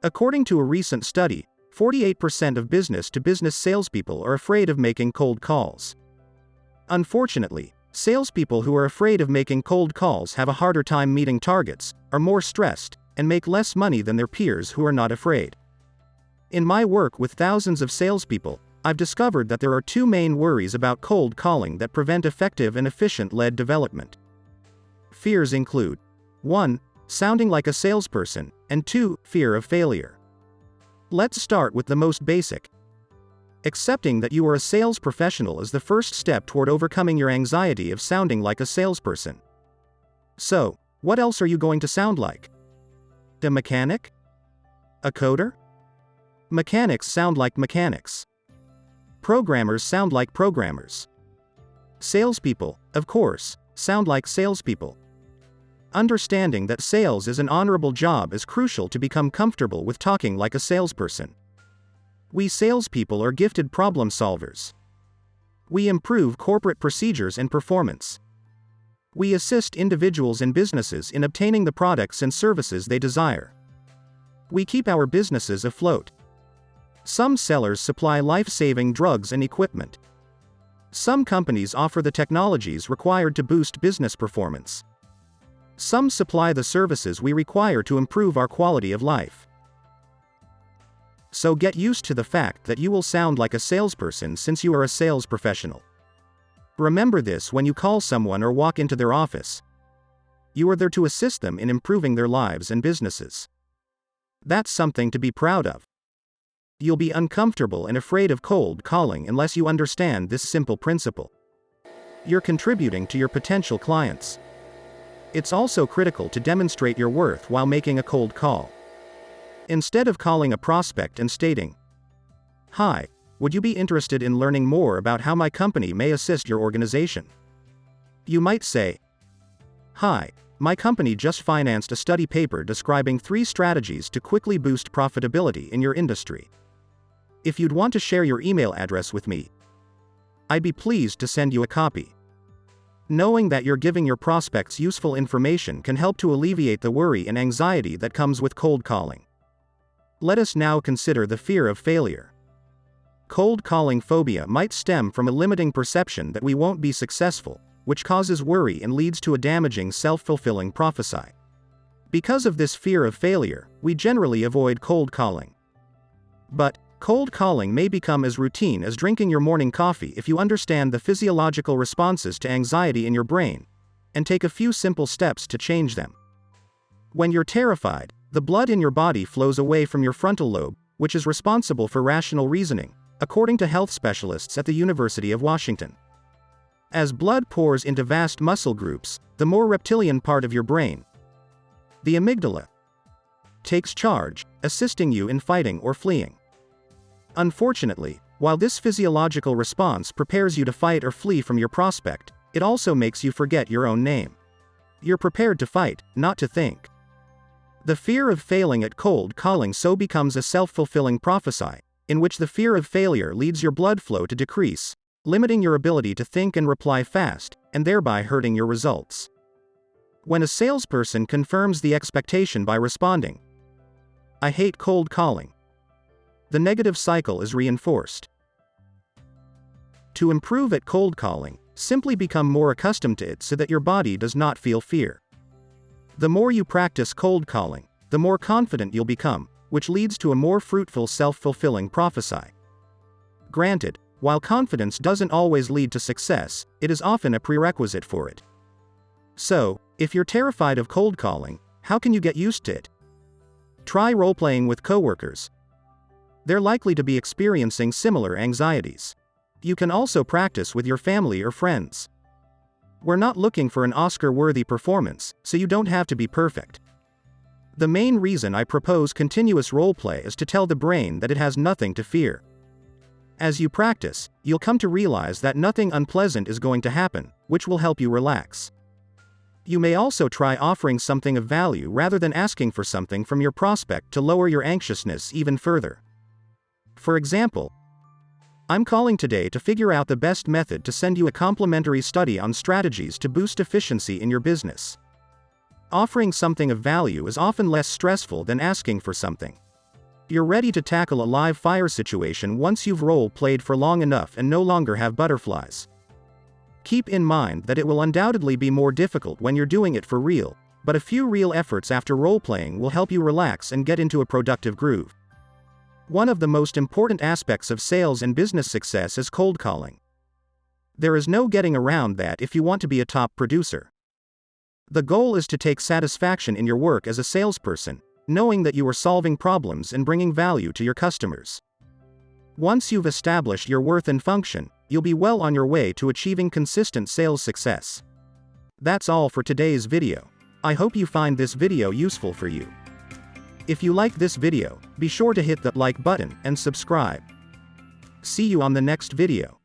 According to a recent study, 48% of business-to-business salespeople are afraid of making cold calls. Unfortunately, salespeople who are afraid of making cold calls have a harder time meeting targets, are more stressed, and make less money than their peers who are not afraid. In my work with thousands of salespeople, I've discovered that there are two main worries about cold calling that prevent effective and efficient lead development. Fears include 1. Sounding like a salesperson, and 2. Fear of failure. Let's start with the most basic. Accepting that you are a sales professional is the first step toward overcoming your anxiety of sounding like a salesperson. So, what else are you going to sound like? A mechanic? A coder? Mechanics sound like mechanics. Programmers sound like programmers. Salespeople, of course, sound like salespeople. Understanding that sales is an honorable job is crucial to become comfortable with talking like a salesperson. We salespeople are gifted problem solvers. We improve corporate procedures and performance. We assist individuals and businesses in obtaining the products and services they desire. We keep our businesses afloat. Some sellers supply life-saving drugs and equipment. Some companies offer the technologies required to boost business performance. Some supply the services we require to improve our quality of life. So get used to the fact that you will sound like a salesperson since you are a sales professional. Remember this when you call someone or walk into their office. You are there to assist them in improving their lives and businesses. That's something to be proud of. You'll be uncomfortable and afraid of cold calling unless you understand this simple principle. You're contributing to your potential clients. It's also critical to demonstrate your worth while making a cold call. Instead of calling a prospect and stating, "Hi, would you be interested in learning more about how my company may assist your organization?" You might say, "Hi, my company just financed a study paper describing 3 strategies to quickly boost profitability in your industry. If you'd want to share your email address with me, I'd be pleased to send you a copy." Knowing that you're giving your prospects useful information can help to alleviate the worry and anxiety that comes with cold calling. Let us now consider the fear of failure. Cold calling phobia might stem from a limiting perception that we won't be successful, which causes worry and leads to a damaging self-fulfilling prophecy. Because of this fear of failure, we generally avoid cold calling. But, cold calling may become as routine as drinking your morning coffee if you understand the physiological responses to anxiety in your brain, and take a few simple steps to change them. When you're terrified, the blood in your body flows away from your frontal lobe, which is responsible for rational reasoning, according to health specialists at the University of Washington. As blood pours into vast muscle groups, the more reptilian part of your brain, the amygdala, takes charge, assisting you in fighting or fleeing. Unfortunately, while this physiological response prepares you to fight or flee from your prospect, it also makes you forget your own name. You're prepared to fight, not to think. The fear of failing at cold calling so becomes a self-fulfilling prophecy, in which the fear of failure leads your blood flow to decrease, limiting your ability to think and reply fast, and thereby hurting your results. When a salesperson confirms the expectation by responding, "I hate cold calling," the negative cycle is reinforced. To improve at cold calling, simply become more accustomed to it so that your body does not feel fear. The more you practice cold calling, the more confident you'll become, which leads to a more fruitful self-fulfilling prophecy. Granted, while confidence doesn't always lead to success, it is often a prerequisite for it. So, if you're terrified of cold calling, how can you get used to it? Try role-playing with coworkers. They're likely to be experiencing similar anxieties. You can also practice with your family or friends. We're not looking for an Oscar-worthy performance, so you don't have to be perfect. The main reason I propose continuous role-play is to tell the brain that it has nothing to fear. As you practice, you'll come to realize that nothing unpleasant is going to happen, which will help you relax. You may also try offering something of value rather than asking for something from your prospect to lower your anxiousness even further. For example, "I'm calling today to figure out the best method to send you a complimentary study on strategies to boost efficiency in your business." Offering something of value is often less stressful than asking for something. You're ready to tackle a live fire situation once you've role-played for long enough and no longer have butterflies. Keep in mind that it will undoubtedly be more difficult when you're doing it for real, but a few real efforts after role-playing will help you relax and get into a productive groove. One of the most important aspects of sales and business success is cold calling. There is no getting around that if you want to be a top producer. The goal is to take satisfaction in your work as a salesperson, knowing that you are solving problems and bringing value to your customers. Once you've established your worth and function, you'll be well on your way to achieving consistent sales success. That's all for today's video. I hope you find this video useful for you. If you like this video, be sure to hit the like button and subscribe. See you on the next video.